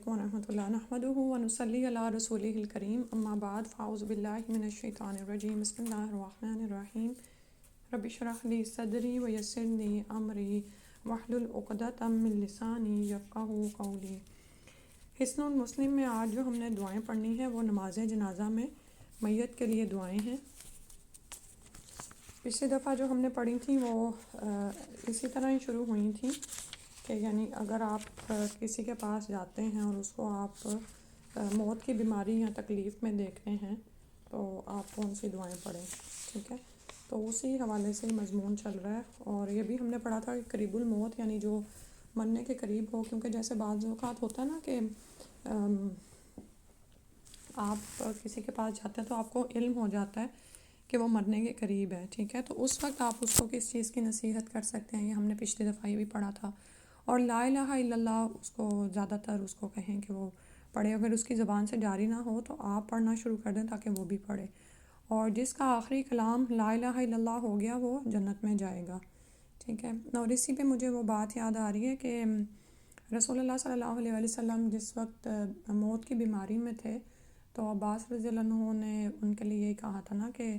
ورحمۃ اللہ نحمدہ ونصلی علی رسولہ الکریم اما بعد فاعوذ باللہ من الشیطان الرجیم بسم اللہ الرحمن الرحیم رب اشرح لی صدری ویسر لی امری واحلل عقدۃ من لسانی یفقہوا قولی۔ حسن المسلم میں آج جو ہم نے دعائیں پڑھنی ہیں وہ نماز جنازہ میں میت کے لیے دعائیں ہیں۔ پچھلی دفعہ جو ہم نے پڑھی تھیں وہ اسی طرح ہی شروع ہوئی تھیں کہ یعنی اگر آپ کسی کے پاس جاتے ہیں اور اس کو آپ موت کی بیماری یا تکلیف میں دیکھتے ہیں تو آپ کون سی دعائیں پڑھیں، ٹھیک ہے؟ تو اسی حوالے سے مضمون چل رہا ہے، اور یہ بھی ہم نے پڑھا تھا کہ قریب الموت یعنی جو مرنے کے قریب ہو، کیونکہ جیسے بعض اوقات ہوتا ہے نا کہ آپ کسی کے پاس جاتے ہیں تو آپ کو علم ہو جاتا ہے کہ وہ مرنے کے قریب ہے، ٹھیک ہے؟ تو اس وقت آپ اس کو کس چیز کی نصیحت کر سکتے ہیں، یہ ہم نے پچھلی دفعہ یہ بھی پڑھا تھا۔ اور لا الہ الا اللہ اس کو زیادہ تر اس کو کہیں کہ وہ پڑھے، اگر اس کی زبان سے جاری نہ ہو تو آپ پڑھنا شروع کر دیں تاکہ وہ بھی پڑھے، اور جس کا آخری کلام لا الہ الا اللہ ہو گیا وہ جنت میں جائے گا، ٹھیک ہے؟ اور اسی پہ مجھے وہ بات یاد آ رہی ہے کہ رسول اللہ صلی اللہ علیہ وسلم جس وقت موت کی بیماری میں تھے تو عباس رضی اللہ عنہ نے ان کے لیے یہ کہا تھا نا کہ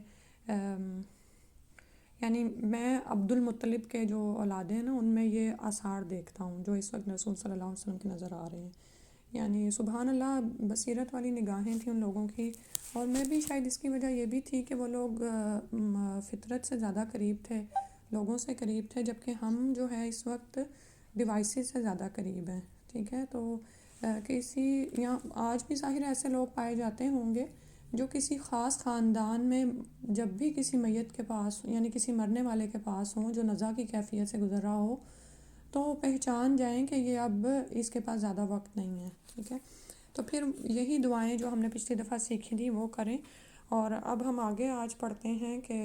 یعنی میں عبد المطلب کے جو اولادیں ہیں نا ان میں یہ آثار دیکھتا ہوں جو اس وقت رسول صلی اللہ علیہ وسلم کی نظر آ رہے ہیں، یعنی سبحان اللہ بصیرت والی نگاہیں تھیں ان لوگوں کی۔ اور میں بھی شاید اس کی وجہ یہ بھی تھی کہ وہ لوگ فطرت سے زیادہ قریب تھے، لوگوں سے قریب تھے، جبکہ ہم جو ہے اس وقت ڈیوائسز سے زیادہ قریب ہیں، ٹھیک ہے؟ تو کسی یا آج بھی ظاہر ایسے لوگ پائے جاتے ہوں گے جو کسی خاص خاندان میں جب بھی کسی میت کے پاس یعنی کسی مرنے والے کے پاس ہوں جو نزا کی کیفیت سے گزر رہا ہو تو پہچان جائیں کہ یہ اب اس کے پاس زیادہ وقت نہیں ہے، ٹھیک ہے؟ تو پھر یہی دعائیں جو ہم نے پچھلی دفعہ سیکھی تھی وہ کریں، اور اب ہم آگے آج پڑھتے ہیں کہ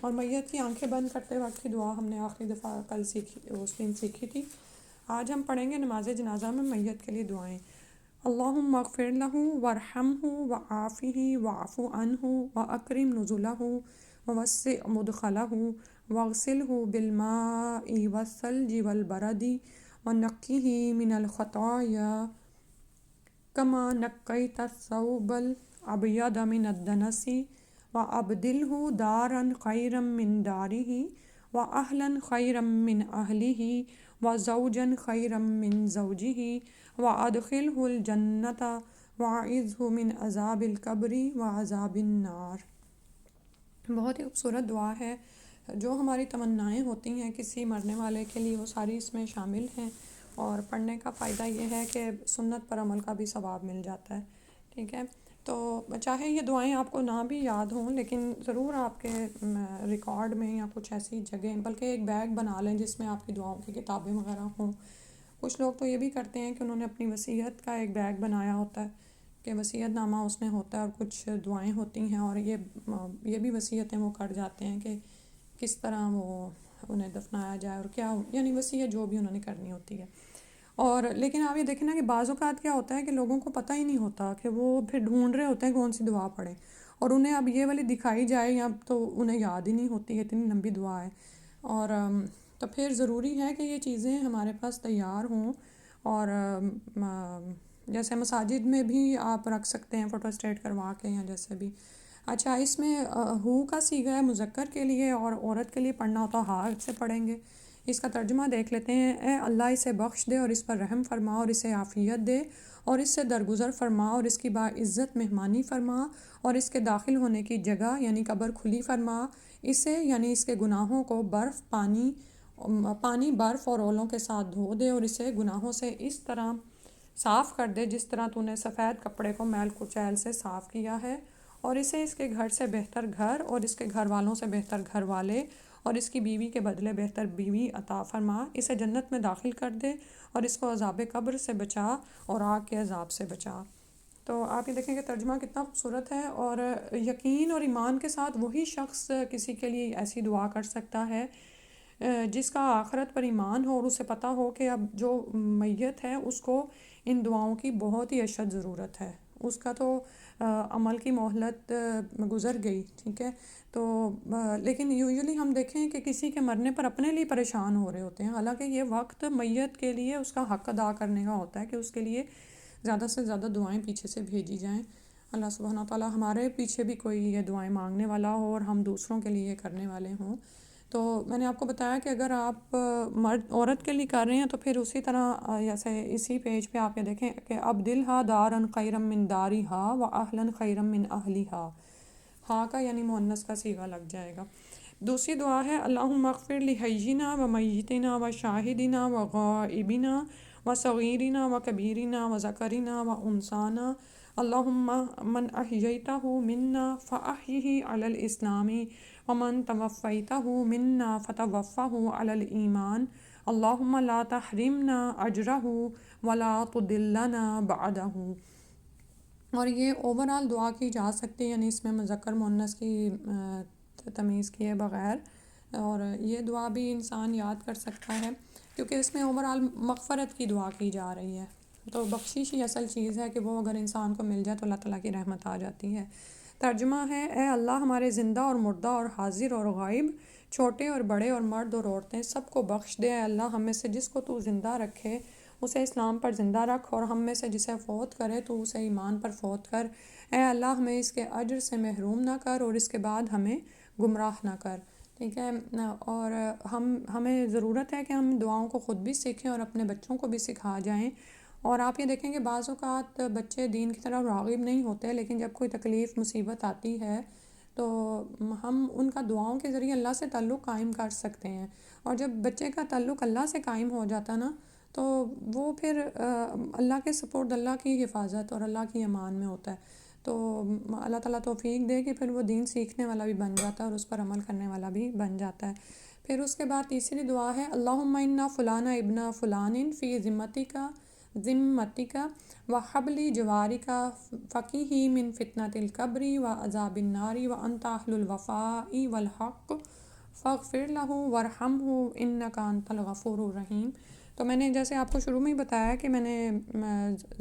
اور میت کی آنکھیں بند کرتے وقت کی دعا ہم نے آخری دفعہ کل سیکھی اس دن سیکھی تھی۔ آج ہم پڑھیں گے نماز جنازہ میں میت کے لیے دعائیں۔ اللہم اغفر لہ وارحمہ وعافہ واعف عنہ واکرم نزلہ ووسع مدخلہ واغسلہ بالماء والثلج والبرد ونقہ من الخطایا کما نقیت الثوب الابیض من الدنس وابدلہ دارا خیرا من دارہ واہلا خیرا من اہلہ وزوجا خیرا من زوجہ وادخلہ الجنۃ واعذہ من عذاب القبر وعذاب النار۔ بہت ہی خوبصورت دعا ہے، جو ہماری تمنائیں ہوتی ہیں کسی مرنے والے کے لیے وہ ساری اس میں شامل ہیں، اور پڑھنے کا فائدہ یہ ہے کہ سنت پر عمل کا بھی ثواب مل جاتا ہے، ٹھیک ہے؟ تو چاہے یہ دعائیں آپ کو نہ بھی یاد ہوں لیکن ضرور آپ کے ریکارڈ میں یا کچھ ایسی جگہ بلکہ ایک بیگ بنا لیں جس میں آپ کی دعاؤں کی کتابیں وغیرہ ہوں۔ کچھ لوگ تو یہ بھی کرتے ہیں کہ انہوں نے اپنی وصیت کا ایک بیگ بنایا ہوتا ہے کہ وصیت نامہ اس میں ہوتا ہے اور کچھ دعائیں ہوتی ہیں، اور یہ بھی وصیتیں وہ کر جاتے ہیں کہ کس طرح وہ انہیں دفنایا جائے اور کیا یعنی وصیت جو بھی انہوں نے کرنی ہوتی ہے۔ اور لیکن آپ یہ دیکھیں نا کہ بعض اوقات کیا ہوتا ہے کہ لوگوں کو پتہ ہی نہیں ہوتا کہ وہ پھر ڈھونڈ رہے ہوتے ہیں کون سی دعا پڑھیں، اور انہیں اب یہ والی دکھائی جائے یا تو انہیں یاد ہی نہیں ہوتی ہے، اتنی لمبی دعا ہے، اور تو پھر ضروری ہے کہ یہ چیزیں ہمارے پاس تیار ہوں، اور جیسے مساجد میں بھی آپ رکھ سکتے ہیں فوٹو اسٹیٹ کروا کے یا جیسے بھی۔ اچھا، اس میں ہو کا صیغہ ہے مذکر کے لیے، اور عورت کے لیے پڑھنا ہوتا ہاتھ سے پڑھیں گے۔ اس کا ترجمہ دیکھ لیتے ہیں۔ اے اللہ اسے بخش دے اور اس پر رحم فرما اور اسے عافیت دے اور اس سے درگزر فرما اور اس کی باعزت مہمانی فرما اور اس کے داخل ہونے کی جگہ یعنی قبر کھلی فرما، اسے یعنی اس کے گناہوں کو پانی برف اور اولوں کے ساتھ دھو دے اور اسے گناہوں سے اس طرح صاف کر دے جس طرح تو نے سفید کپڑے کو میل کچیل سے صاف کیا ہے، اور اسے اس کے گھر سے بہتر گھر اور اس کے گھر والوں سے بہتر گھر والے اور اس کی بیوی کے بدلے بہتر بیوی عطا فرما، اسے جنت میں داخل کر دے اور اس کو عذاب قبر سے بچا اور آگ کے عذاب سے بچا۔ تو آپ یہ دیکھیں کہ ترجمہ کتنا خوبصورت ہے، اور یقین اور ایمان کے ساتھ وہی شخص کسی کے لیے ایسی دعا کر سکتا ہے جس کا آخرت پر ایمان ہو اور اسے پتہ ہو کہ اب جو میت ہے اس کو ان دعاؤں کی بہت ہی اشد ضرورت ہے، اس کا تو عمل کی مہلت گزر گئی، ٹھیک ہے؟ تو لیکن یوزلی ہم دیکھیں کہ کسی کے مرنے پر اپنے لیے پریشان ہو رہے ہوتے ہیں، حالانکہ یہ وقت میت کے لیے اس کا حق ادا کرنے کا ہوتا ہے کہ اس کے لیے زیادہ سے زیادہ دعائیں پیچھے سے بھیجی جائیں. اللہ سبحانہ تعالیٰ ہمارے پیچھے بھی کوئی یہ دعائیں مانگنے والا ہو اور ہم دوسروں کے لیے کرنے والے ہوں. تو میں نے آپ کو بتایا کہ اگر آپ مرد عورت کے لیے کر رہے ہیں تو پھر اسی طرح جیسے اسی پیج پہ آپ یہ دیکھیں کہ اب دلہا دارن خیرم من داری ہا و اہلن خیرم من اہلی ہا. ہا کا یعنی مؤنث کا صیغہ لگ جائے گا. دوسری دعا ہے اللہم اغفر لحینا و میتنا و شاہدنا و غائبنا و صغیرنا و کبیرنا و ذکرنا و انثانا. اللہم من احییتہ منا فاحیہ علی الاسلام ومن توفیتہ منا فتوفہ علی الایمان. اللہم لا تحرمنا اجرہ ولا تضلنا بعدہ. اور یہ اوورال دعا کی جا سکتی ہے، یعنی اس میں مذکر مؤنث کی تمیز کیے بغیر، اور یہ دعا بھی انسان یاد کر سکتا ہے کیونکہ اس میں اوورال مغفرت کی دعا کی جا رہی ہے. تو بخشش ہی اصل چیز ہے کہ وہ اگر انسان کو مل جائے تو اللہ تعالیٰ کی رحمت آ جاتی ہے. ترجمہ ہے: اے اللہ ہمارے زندہ اور مردہ اور حاضر اور غائب، چھوٹے اور بڑے اور مرد اور عورتیں سب کو بخش دے. اے اللہ ہم میں سے جس کو تو زندہ رکھے اسے اسلام پر زندہ رکھ، اور ہم میں سے جسے فوت کرے تو اسے ایمان پر فوت کر. اے اللہ ہمیں اس کے اجر سے محروم نہ کر اور اس کے بعد ہمیں گمراہ نہ کر. ٹھیک ہے. اور ہمیں ضرورت ہے کہ ہم دعاؤں کو خود بھی سیکھیں اور اپنے بچوں کو بھی سکھا جائیں. اور آپ یہ دیکھیں کہ بعض اوقات بچے دین کی طرف راغب نہیں ہوتے، لیکن جب کوئی تکلیف مصیبت آتی ہے تو ہم ان کا دعاؤں کے ذریعے اللہ سے تعلق قائم کر سکتے ہیں. اور جب بچے کا تعلق اللہ سے قائم ہو جاتا نا تو وہ پھر اللہ کے سپورٹ، اللہ کی حفاظت اور اللہ کی امان میں ہوتا ہے. تو اللہ تعالیٰ توفیق دے کہ پھر وہ دین سیکھنے والا بھی بن جاتا ہے اور اس پر عمل کرنے والا بھی بن جاتا ہے. پھر اس کے بعد تیسری دعا ہے اللہم انا فلانا ابن فلان فی ذمتک و حبلی جوارک فقیہ من فتنۃ القبر و عذاب النار و انت اہل الوفاء والحق فاغفر لہ وارحمہ انک انت الغفور الرحیم. تو میں نے جیسے آپ کو شروع میں ہی بتایا کہ میں نے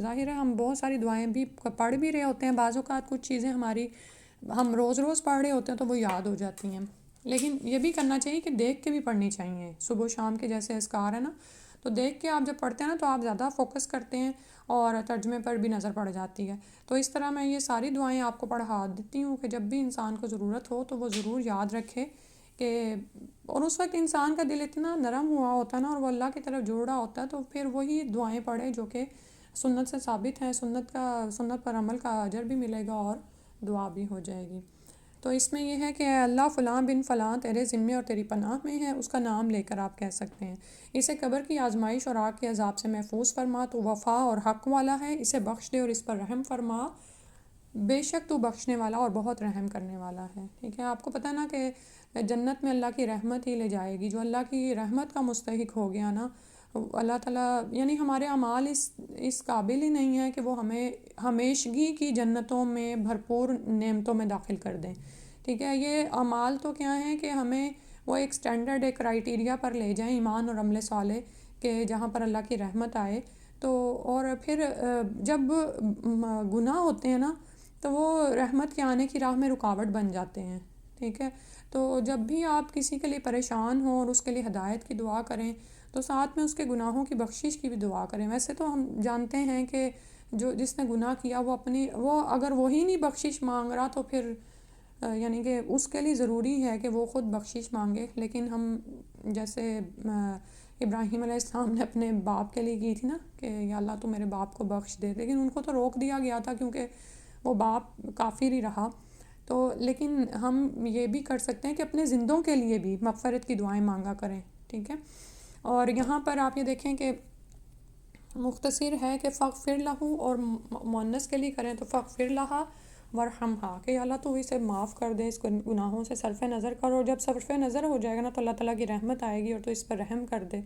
ظاہر ہے ہم بہت ساری دعائیں بھی پڑھ بھی رہے ہوتے ہیں، بعض اوقات کچھ چیزیں ہماری ہم روز روز پڑھ رہے ہوتے ہیں تو وہ یاد ہو جاتی ہیں، لیکن یہ بھی کرنا چاہیے کہ دیکھ کے بھی پڑھنی چاہیے. صبح و شام کے جیسے اذکار ہے نا، تو دیکھ کے آپ جب پڑھتے ہیں نا تو آپ زیادہ فوکس کرتے ہیں اور ترجمے پر بھی نظر پڑ جاتی ہے. تو اس طرح میں یہ ساری دعائیں آپ کو پڑھا دیتی ہوں کہ جب بھی انسان کو ضرورت ہو تو وہ ضرور یاد رکھے کہ، اور اس وقت انسان کا دل اتنا نرم ہوا ہوتا ہے نا اور وہ اللہ کی طرف جوڑا ہوتا ہے، تو پھر وہی دعائیں پڑھے جو کہ سنت سے ثابت ہیں. سنت پر عمل کا اجر بھی ملے گا اور دعا بھی ہو جائے گی. تو اس میں یہ ہے کہ اے اللہ فلاں بن فلاں تیرے ذمے اور تیری پناہ میں ہے، اس کا نام لے کر آپ کہہ سکتے ہیں. اسے قبر کی آزمائش اور آگ کے عذاب سے محفوظ فرما، تو وفا اور حق والا ہے. اسے بخش دے اور اس پر رحم فرما، بے شک تو بخشنے والا اور بہت رحم کرنے والا ہے. ٹھیک ہے. آپ کو پتہ نا کہ جنت میں اللہ کی رحمت ہی لے جائے گی. جو اللہ کی رحمت کا مستحق ہو گیا نا، اللہ تعالیٰ یعنی ہمارے اعمال اس قابل ہی نہیں ہے کہ وہ ہمیں ہمیشگی کی جنتوں میں بھرپور نعمتوں میں داخل کر دیں. ٹھیک ہے. یہ اعمال تو کیا ہیں کہ ہمیں وہ ایک سٹینڈرڈ ایک کرائیٹیریا پر لے جائیں، ایمان اور عمل صالح، کہ جہاں پر اللہ کی رحمت آئے. تو اور پھر جب گناہ ہوتے ہیں نا تو وہ رحمت کے آنے کی راہ میں رکاوٹ بن جاتے ہیں. ٹھیک ہے. تو جب بھی آپ کسی کے لیے پریشان ہوں اور اس کے لیے ہدایت کی دعا کریں تو ساتھ میں اس کے گناہوں کی بخشش کی بھی دعا کریں. ویسے تو ہم جانتے ہیں کہ جس نے گناہ کیا وہ اگر وہی نہیں بخشش مانگ رہا تو پھر یعنی کہ اس کے لیے ضروری ہے کہ وہ خود بخشش مانگے. لیکن ہم جیسے ابراہیم علیہ السلام نے اپنے باپ کے لیے کی تھی نا کہ یا اللہ تو میرے باپ کو بخش دے، لیکن ان کو تو روک دیا گیا تھا کیونکہ وہ باپ کافر ہی رہا. تو لیکن ہم یہ بھی کر سکتے ہیں کہ اپنے زندوں کے لیے بھی مغفرت کی دعائیں مانگا کریں. ٹھیک ہے. اور یہاں پر آپ یہ دیکھیں کہ مختصر ہے کہ فاغفر لہو، اور مؤنث کے لیے کریں تو فاغفر لہا ورحمہا، کہ اللہ تو اسے معاف کر دے، اس کو گناہوں سے صرف نظر کرو. اور جب صرف نظر ہو جائے گا نا تو اللہ تعالیٰ کی رحمت آئے گی اور تو اس پر رحم کر دے.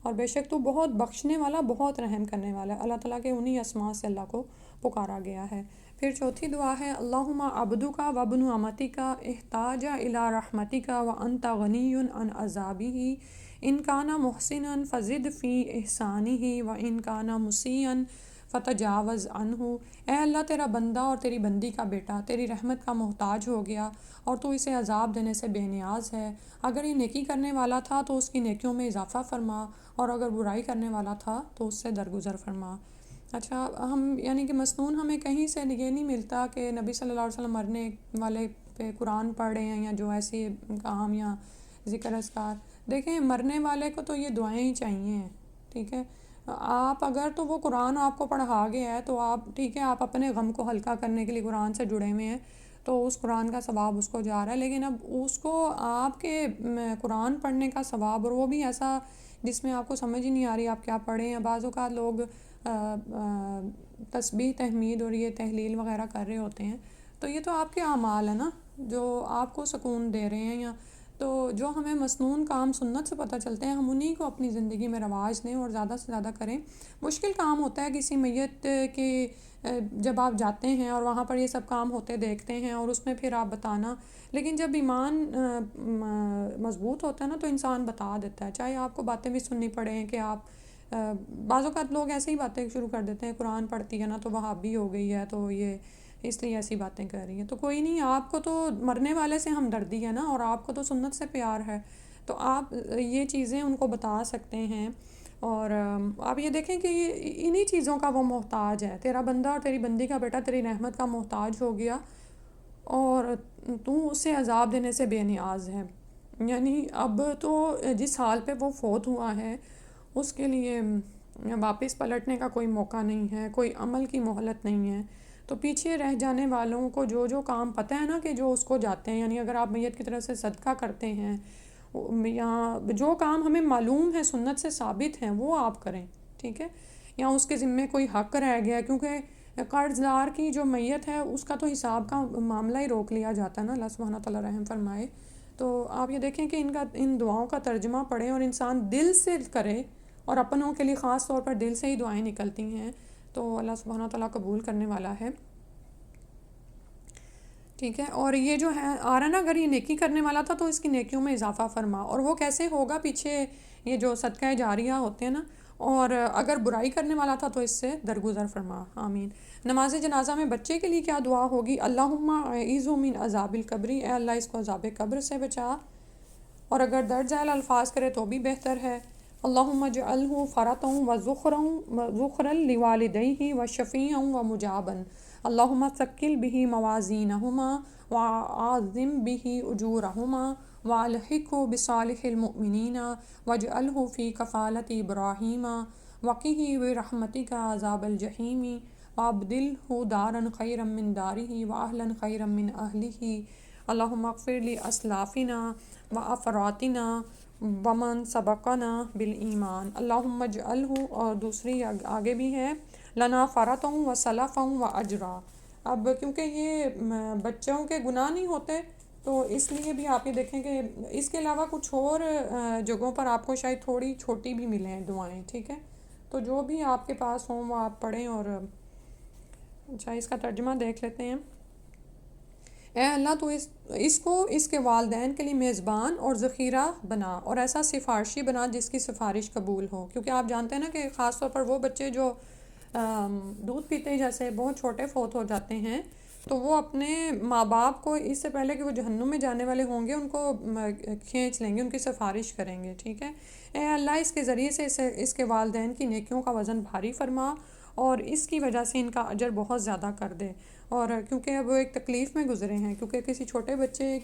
اور بے شک تو بہت بخشنے والا، بہت رحم کرنے والا ہے. اللہ تعالیٰ کے انہی اسماء سے اللہ کو پکارا گیا ہے. پھر چوتھی دعا ہے اللہم عبدک وابن امتک احتاج الی رحمتک وانت غنی عن عذابہ ان کان محسنا فزد فی احسانہ وان کان مسیئا فتجاوز عنہ. اے اللہ تیرا بندہ اور تیری بندی کا بیٹا تیری رحمت کا محتاج ہو گیا اور تو اسے عذاب دینے سے بے نیاز ہے. اگر یہ نیکی کرنے والا تھا تو اس کی نیکیوں میں اضافہ فرما، اور اگر برائی کرنے والا تھا تو اس سے درگزر فرما. اچھا، ہم یعنی کہ مسنون ہمیں کہیں سے یہ نہیں ملتا کہ نبی صلی اللہ علیہ وسلم مرنے والے پہ قرآن پڑھ رہے ہیں یا جو ایسے کام یا ذکر اذکار. دیکھیں مرنے والے کو تو یہ دعائیں ہی چاہیے، ٹھیک ہے. آپ اگر تو وہ قرآن آپ کو پڑھا گیا ہے تو آپ ٹھیک ہے، آپ اپنے غم کو ہلکا کرنے کے لیے قرآن سے جڑے ہوئے ہیں تو اس قرآن کا ثواب اس کو جا رہا ہے. لیکن اب اس کو آپ کے قرآن پڑھنے کا ثواب، اور وہ بھی ایسا جس میں آپ کو سمجھ ہی نہیں آ رہی آپ کیا پڑھیں ہیں. بعض اوقات لوگ تسبیح تحمید اور یہ تحلیل وغیرہ کر رہے ہوتے ہیں، تو یہ تو آپ کے اعمال ہیں نا جو آپ کو سکون دے رہے ہیں. یا تو جو ہمیں مسنون کام سنت سے پتہ چلتے ہیں ہم انہی کو اپنی زندگی میں رواج دیں اور زیادہ سے زیادہ کریں. مشکل کام ہوتا ہے کسی میت کی جب آپ جاتے ہیں اور وہاں پر یہ سب کام ہوتے دیکھتے ہیں اور اس میں پھر آپ بتانا، لیکن جب ایمان مضبوط ہوتا ہے نا تو انسان بتا دیتا ہے، چاہے آپ کو باتیں بھی سننی پڑیں کہ آپ بعض اوقات لوگ ایسے ہی باتیں شروع کر دیتے ہیں، قرآن پڑھتی ہے نا تو وہابی ہو گئی ہے تو یہ اس لیے ایسی باتیں کر رہی ہیں. تو کوئی نہیں، آپ کو تو مرنے والے سے ہمدردی ہے نا اور آپ کو تو سنت سے پیار ہے، تو آپ یہ چیزیں ان کو بتا سکتے ہیں. اور آپ یہ دیکھیں کہ انہی چیزوں کا وہ محتاج ہے. تیرا بندہ اور تیری بندی کا بیٹا تیری رحمت کا محتاج ہو گیا اور تو اسے عذاب دینے سے بے نیاز ہے. یعنی اب تو جس حال پہ وہ فوت ہوا ہے اس کے لیے واپس پلٹنے کا کوئی موقع نہیں ہے، کوئی عمل کی مہلت نہیں ہے. تو پیچھے رہ جانے والوں کو جو جو کام پتہ ہے نا کہ جو اس کو جاتے ہیں، یعنی اگر آپ میت کی طرف سے صدقہ کرتے ہیں یا جو کام ہمیں معلوم ہے سنت سے ثابت ہیں وہ آپ کریں، ٹھیک ہے. یا اس کے ذمے کوئی حق رہ گیا، کیونکہ قرض دار کی جو میت ہے اس کا تو حساب کا معاملہ ہی روک لیا جاتا ہے نا، اللہ سبحانہ تعالیٰ رحم فرمائے. تو آپ یہ دیکھیں کہ ان دعاؤں کا ترجمہ پڑھیں اور انسان دل سے کرے، اور اپنوں کے لیے خاص طور پر دل سے ہی دعائیں نکلتی ہیں تو اللہ سبحانہ تعالیٰ قبول کرنے والا ہے، ٹھیک ہے. اور یہ جو ہے آ رہا نا، اگر یہ نیکی کرنے والا تھا تو اس کی نیکیوں میں اضافہ فرما. اور وہ کیسے ہوگا؟ پیچھے یہ جو صدقہ جاریہ ہوتے ہیں نا، اور اگر برائی کرنے والا تھا تو اس سے درگزر فرما. آمین. نماز جنازہ میں بچے کے لیے کیا دعا ہوگی؟ اللہم اعیذہ من عذاب القبر، اے اللہ اس کو عذاب قبر سے بچا. اور اگر درج ذیل الفاظ کرے تو بھی بہتر ہے. اللہم اجعلہ فرطا و ذخرا لوالدیہ و شفیعا و مجابا. اللہم ثقل بہ موازینہما وعظم بہ اجورہما والحقہ بصالح المؤمنین واجعلہ فی کفالۃ ابراہیم وقہ برحمتک عذاب الجحیم وابدلہ دارا خیرا من دارہ واہلا خیرا من اہلہ. اللہم اغفر لاسلافنا وافراتنا ومن سبقنا بالایمان. اللہم اجعلہ، اور دوسری آگے بھی ہے، لنا فرطا و سلفا و اجرا. اب کیونکہ یہ بچوں کے گناہ نہیں ہوتے تو اس لیے بھی آپ یہ دیکھیں کہ اس کے علاوہ کچھ اور جگہوں پر آپ کو شاید تھوڑی چھوٹی بھی ملیں دعائیں، ٹھیک ہے. تو جو بھی آپ کے پاس ہوں وہ آپ پڑھیں. اور اچھا اس کا ترجمہ دیکھ لیتے ہیں. اے اللہ تو اس کو اس کے والدین کے لیے میزبان اور ذخیرہ بنا اور ایسا سفارشی بنا جس کی سفارش قبول ہو. کیونکہ آپ جانتے ہیں نا کہ خاص طور پر وہ بچے جو دودھ پیتے جیسے بہت چھوٹے فوت ہو جاتے ہیں تو وہ اپنے ماں باپ کو اس سے پہلے کہ وہ جہنم میں جانے والے ہوں گے ان کو کھینچ لیں گے، ان کی سفارش کریں گے، ٹھیک ہے. اے اللہ اس کے ذریعے سے اس کے والدین کی نیکیوں کا وزن بھاری فرما اور اس کی وجہ سے ان کا اجر بہت زیادہ کر دے. اور کیونکہ اب وہ ایک تکلیف میں گزرے ہیں، کیونکہ کسی چھوٹے بچے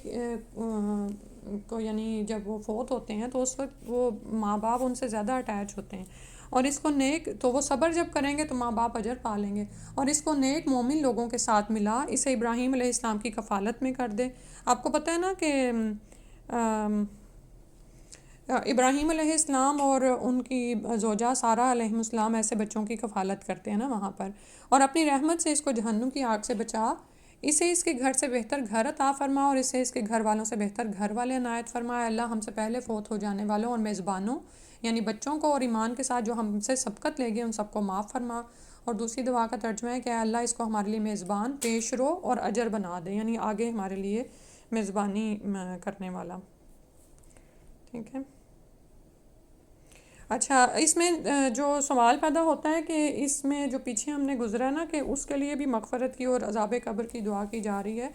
کو یعنی جب وہ فوت ہوتے ہیں تو اس وقت وہ ماں باپ ان سے زیادہ اٹیچ ہوتے ہیں. اور اس کو نیک تو وہ صبر جب کریں گے تو ماں باپ اجر پا لیں گے. اور اس کو نیک مومن لوگوں کے ساتھ ملا، اسے ابراہیم علیہ السلام کی کفالت میں کر دے. آپ کو پتہ ہے نا کہ ابراہیم علیہ السلام اور ان کی زوجہ سارہ علیہ السلام ایسے بچوں کی کفالت کرتے ہیں نا وہاں پر. اور اپنی رحمت سے اس کو جہنم کی آگ سے بچا، اسے اس کے گھر سے بہتر گھر عطا فرما اور اسے اس کے گھر والوں سے بہتر گھر والے عنایت فرما. اللہ ہم سے پہلے فوت ہو جانے والوں اور میزبانوں یعنی بچوں کو اور ایمان کے ساتھ جو ہم سے سبقت لے گئے ان سب کو معاف فرما. اور دوسری دعا کا ترجمہ ہے کہ اے اللہ اس کو ہمارے لیے میزبان، پیش رو اور اجر بنا دے، یعنی آگے ہمارے لیے میزبانی کرنے والا، ٹھیک ہے. اچھا اس میں جو سوال پیدا ہوتا ہے کہ اس میں جو پیچھے ہم نے گزرا نا کہ اس کے لیے بھی مغفرت کی اور عذاب قبر کی دعا کی جا رہی ہے.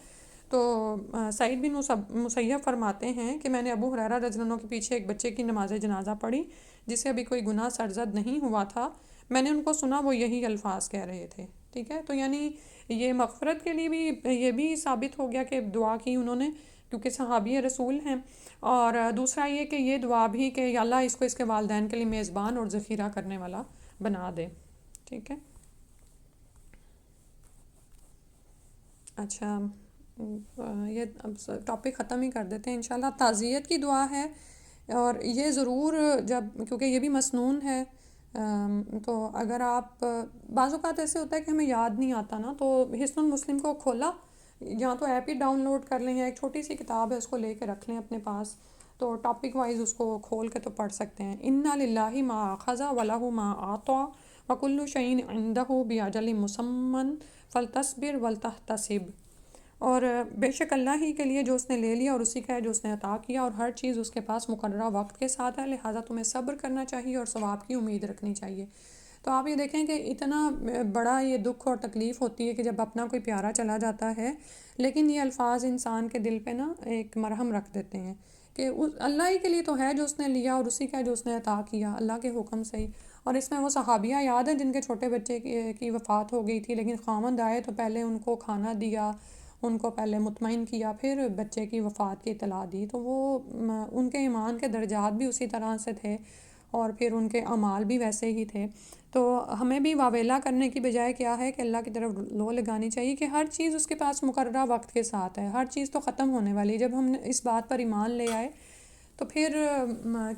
تو سعید بن مسیب فرماتے ہیں کہ میں نے ابو ہریرہ رضی اللہ عنہ کے پیچھے ایک بچے کی نماز جنازہ پڑھی جسے ابھی کوئی گناہ سرزد نہیں ہوا تھا. میں نے ان کو سنا وہ یہی الفاظ کہہ رہے تھے. ٹھیک ہے، تو یعنی یہ مغفرت کے لیے بھی یہ بھی ثابت ہو گیا کہ دعا کی انہوں نے، کیونکہ صحابی رسول ہیں. اور دوسرا یہ کہ یہ دعا بھی کہ یا اللہ اس کو اس کے والدین کے لیے میزبان اور ذخیرہ کرنے والا بنا دے. ٹھیک ہے. اچھا، یہ اب ٹاپک ختم ہی کر دیتے ہیں انشاءاللہ. تعزیت کی دعا ہے، اور یہ ضرور جب، کیونکہ یہ بھی مسنون ہے، تو اگر آپ، بعض اوقات ایسے ہوتا ہے کہ ہمیں یاد نہیں آتا نا، تو حصن المسلم کو کھولا، یا تو ایپ ہی ڈاؤن لوڈ کر لیں، یا ایک چھوٹی سی کتاب ہے اس کو لے کے رکھ لیں اپنے پاس، تو ٹاپک وائز اس کو کھول کے تو پڑھ سکتے ہیں. انا للہ ما اخذ ولہ ما اعطی وکل شیء عندہ باجل مسمى فلتصبر ولتحتسب. اور بے شک اللہ ہی کے لیے جو اس نے لے لیا، اور اسی کا ہے جو اس نے عطا کیا، اور ہر چیز اس کے پاس مقررہ وقت کے ساتھ ہے، لہٰذا تمہیں صبر کرنا چاہیے اور ثواب کی امید رکھنی چاہیے. تو آپ یہ دیکھیں کہ اتنا بڑا یہ دکھ اور تکلیف ہوتی ہے کہ جب اپنا کوئی پیارا چلا جاتا ہے، لیکن یہ الفاظ انسان کے دل پہ نا ایک مرہم رکھ دیتے ہیں کہ اللہ ہی کے لیے تو ہے جو اس نے لیا، اور اسی کا ہے جو اس نے عطا کیا اللہ کے حکم سے ہی. اور اس میں وہ صحابیہ یاد ہیں جن کے چھوٹے بچے کی وفات ہو گئی تھی، لیکن خاوند آئے تو پہلے ان کو کھانا دیا، ان کو پہلے مطمئن کیا، پھر بچے کی وفات کی اطلاع دی. تو وہ ان کے ایمان کے درجات بھی اسی طرح سے تھے، اور پھر ان کے اعمال بھی ویسے ہی تھے. تو ہمیں بھی واویلا کرنے کی بجائے کیا ہے کہ اللہ کی طرف لو لگانی چاہیے کہ ہر چیز اس کے پاس مقررہ وقت کے ساتھ ہے، ہر چیز تو ختم ہونے والی. جب ہم اس بات پر ایمان لے آئے تو پھر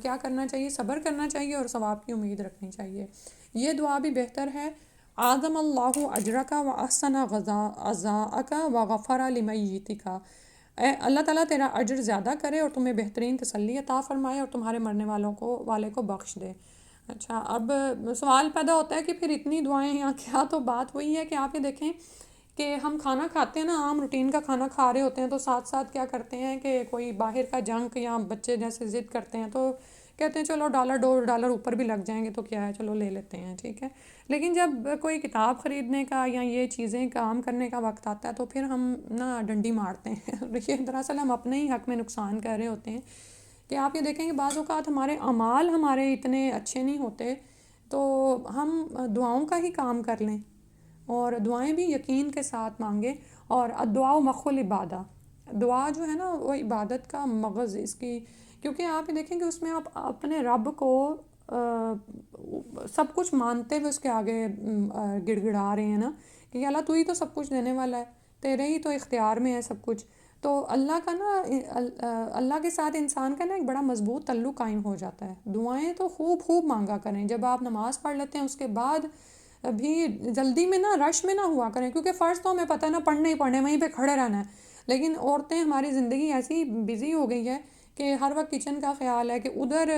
کیا کرنا چاہیے؟ صبر کرنا چاہیے اور ثواب کی امید رکھنی چاہیے. یہ دعا بھی بہتر ہے: اعظم اللہ اجرک و احسن عزاءک و غفر لمیتک. اے اللہ تعالیٰ تیرا اجر زیادہ کرے اور تمہیں بہترین تسلی عطا فرمائے، اور تمہارے مرنے والے کو بخش دے. اچھا، اب سوال پیدا ہوتا ہے کہ پھر اتنی دعائیں یہاں کیا؟ تو بات وہی ہے کہ آپ یہ دیکھیں کہ ہم کھانا کھاتے ہیں نا، عام روٹین کا کھانا کھا رہے ہوتے ہیں، تو ساتھ ساتھ کیا کرتے ہیں کہ کوئی باہر کا جنک، یا بچے جیسے ضد کرتے ہیں تو کہتے ہیں چلو $2 اوپر بھی لگ جائیں گے تو کیا ہے، چلو لے لیتے ہیں. ٹھیک ہے، لیکن جب کوئی کتاب خریدنے کا یا یہ چیزیں کام کرنے کا وقت آتا ہے تو پھر ہم نا ڈنڈی مارتے ہیں. یہ دراصل ہم اپنے ہی حق میں نقصان کر رہے ہوتے ہیں. کہ آپ یہ دیکھیں کہ بعض اوقات ہمارے اعمال ہمارے اتنے اچھے نہیں ہوتے، تو ہم دعاؤں کا ہی کام کر لیں، اور دعائیں بھی یقین کے ساتھ مانگیں. اور الدعاء مخ العبادہ، دعا جو ہے نا وہ عبادت کا مغز اس کی، کیونکہ آپ یہ دیکھیں کہ اس میں آپ اپنے رب کو سب کچھ مانتے ہوئے اس کے آگے گڑ گڑا رہے ہیں نا کہ اللہ تو ہی تو سب کچھ دینے والا ہے، تیرے ہی تو اختیار میں ہے سب کچھ. تو اللہ کا نا، اللہ کے ساتھ انسان کا نا ایک بڑا مضبوط تعلق قائم ہو جاتا ہے. دعائیں تو خوب مانگا کریں. جب آپ نماز پڑھ لیتے ہیں اس کے بعد بھی جلدی میں نا، رش میں نہ ہوا کریں، کیونکہ فرض تو ہمیں پتہ ہے نا، پڑھنے ہی پڑھنے، وہیں پہ کھڑے رہنا ہے. لیکن عورتیں، ہماری زندگی ایسی بزی ہو گئی ہے کہ ہر وقت کچن کا خیال ہے کہ ادھر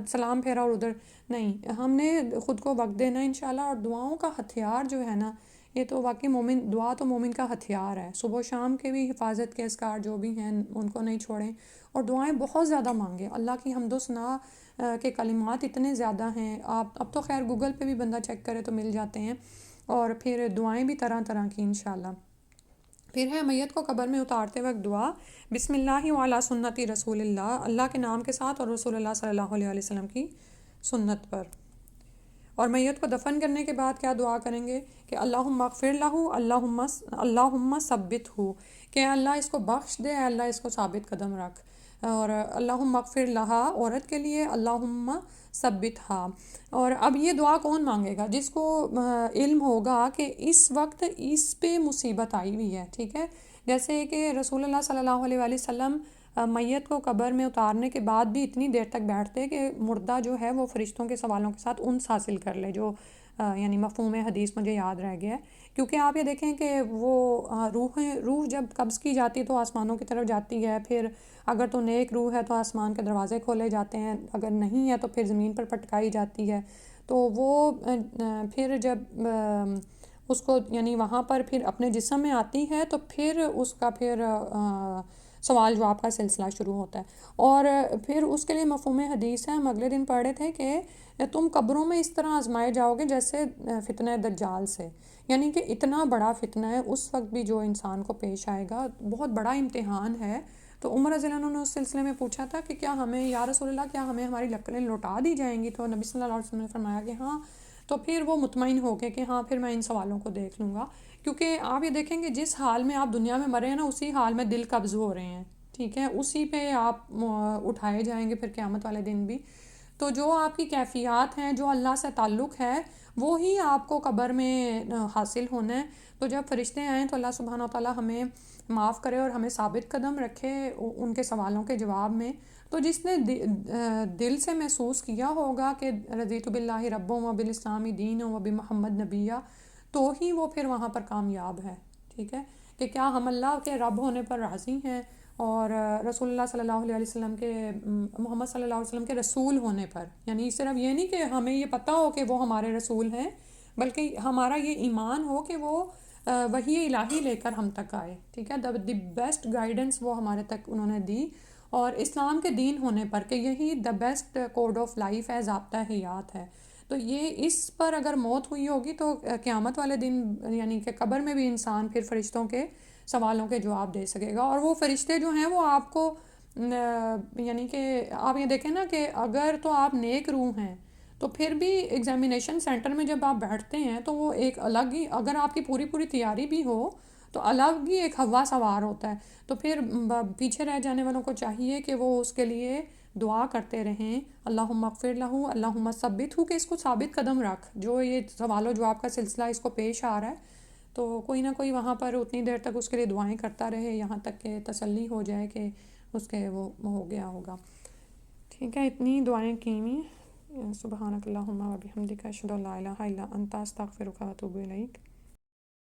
سلام پھیرا اور ادھر نہیں. ہم نے خود کو وقت دینا انشاءاللہ. اور دعاؤں کا ہتھیار جو ہے نا، یہ تو واقعی مومن، دعا تو مومن کا ہتھیار ہے. صبح و شام کے بھی حفاظت کے اذکار جو بھی ہیں ان کو نہیں چھوڑیں، اور دعائیں بہت زیادہ مانگیں. اللہ کی حمد و ثنا کے کلمات اتنے زیادہ ہیں. آپ اب تو خیر گوگل پہ بھی بندہ چیک کرے تو مل جاتے ہیں. اور پھر دعائیں بھی طرح طرح کی انشاءاللہ. پھر ہے میت کو قبر میں اتارتے وقت دعا: بسم اللہ وعلی سنتی رسول اللہ، اللہ کے نام کے ساتھ اور رسول اللہ صلی اللہ علیہ وسلم کی سنت پر. اور میت کو دفن کرنے کے بعد کیا دعا کریں گے کہ اللہم اغفر لہ، اللہم ثبت ہو، کہ اللہ اس کو بخش دے، اللہ اس کو ثابت قدم رکھ. اور اللہم اغفر لہا عورت کے لیے، اللہم ثبت ہا. اور اب یہ دعا کون مانگے گا؟ جس کو علم ہوگا کہ اس وقت اس پہ مصیبت آئی ہوئی ہے. ٹھیک ہے، جیسے کہ رسول اللہ صلی اللہ علیہ وآلہ وسلم میت کو قبر میں اتارنے کے بعد بھی اتنی دیر تک بیٹھتے کہ مردہ جو ہے وہ فرشتوں کے سوالوں کے ساتھ انس حاصل کر لے، جو یعنی مفہوم حدیث مجھے یاد رہ گیا ہے. کیونکہ آپ یہ دیکھیں کہ وہ روح جب قبض کی جاتی تو آسمانوں کی طرف جاتی ہے. پھر اگر تو نیک روح ہے تو آسمان کے دروازے کھولے جاتے ہیں، اگر نہیں ہے تو پھر زمین پر پٹکائی جاتی ہے. تو وہ پھر جب اس کو یعنی وہاں پر پھر اپنے جسم میں آتی ہے تو پھر اس کا پھر سوال جواب کا سلسلہ شروع ہوتا ہے. اور پھر اس کے لیے مفہوم حدیث ہے، ہم اگلے دن پڑھے تھے کہ تم قبروں میں اس طرح آزمائے جاؤ گے جیسے فتنہ دجال سے. یعنی کہ اتنا بڑا فتنہ ہے اس وقت بھی جو انسان کو پیش آئے گا، بہت بڑا امتحان ہے. تو عمر رضی اللہ عنہ نے اس سلسلے میں پوچھا تھا کہ کیا ہمیں، یا رسول اللہ، کیا ہمیں ہماری لکڑیں لوٹا دی جائیں گی؟ تو نبی صلی اللہ علیہ وسلم نے فرمایا کہ ہاں، تو پھر وہ مطمئن ہو کے کہ ہاں پھر میں ان سوالوں کو دیکھ لوں گا. کیونکہ آپ یہ دیکھیں کہ جس حال میں آپ دنیا میں مرے ہیں نا اسی حال میں دل قبض ہو رہے ہیں. ٹھیک ہے, اسی پہ آپ اٹھائے جائیں گے پھر قیامت والے دن بھی. تو جو آپ کی کیفیات ہیں, جو اللہ سے تعلق ہے, وہی آپ کو قبر میں حاصل ہونا ہے. تو جب فرشتے آئیں تو اللہ سبحانہ و تعالیٰ ہمیں معاف کرے اور ہمیں ثابت قدم رکھے ان کے سوالوں کے جواب میں. تو جس نے دل سے محسوس کیا ہوگا کہ رضیت باللہ رب و بالاسلام دین و بمحمد نبیہ, تو ہی وہ پھر وہاں پر کامیاب ہے. ٹھیک ہے, کہ کیا ہم اللہ کے رب ہونے پر راضی ہیں اور رسول اللہ صلی اللہ علیہ وسلم کے محمد صلی اللہ علیہ وسلم کے رسول ہونے پر. یعنی صرف یہ نہیں کہ ہمیں یہ پتہ ہو کہ وہ ہمارے رسول ہیں, بلکہ ہمارا یہ ایمان ہو کہ وہ وحی الہی لے کر ہم تک آئے. ٹھیک ہے, دی بیسٹ گائیڈنس وہ ہمارے تک انہوں نے دی, اور اسلام کے دین ہونے پر کہ یہی the best code of life ہے, ضابطہ حیات ہے. تو یہ اس پر اگر موت ہوئی ہوگی تو قیامت والے دن یعنی کہ قبر میں بھی انسان پھر فرشتوں کے سوالوں کے جواب دے سکے گا. اور وہ فرشتے جو ہیں وہ آپ کو یعنی کہ آپ یہ دیکھیں نا کہ اگر تو آپ نیک روح ہیں تو پھر بھی ایگزامینیشن سینٹر میں جب آپ بیٹھتے ہیں تو وہ ایک الگ ہی, اگر آپ کی پوری تیاری بھی ہو تو الگ ہی ایک ہوا سوار ہوتا ہے. تو پھر پیچھے رہ جانے والوں کو چاہیے کہ وہ اس کے لیے دعا کرتے رہیں, اللہم اغفر لہ اللہم ثبت ہو, کہ اس کو ثابت قدم رکھ. جو یہ سوال و جواب کا سلسلہ اس کو پیش آ رہا ہے تو کوئی نہ کوئی وہاں پر اتنی دیر تک اس کے لیے دعائیں کرتا رہے یہاں تک کہ تسلی ہو جائے کہ اس کے وہ ہو گیا ہوگا. ٹھیک ہے, اتنی دعائیں کی ہوئی. سبحانک اللہم و بحمدک اشہد ان لا الہ الا انت استغفرک و اتوب الیک.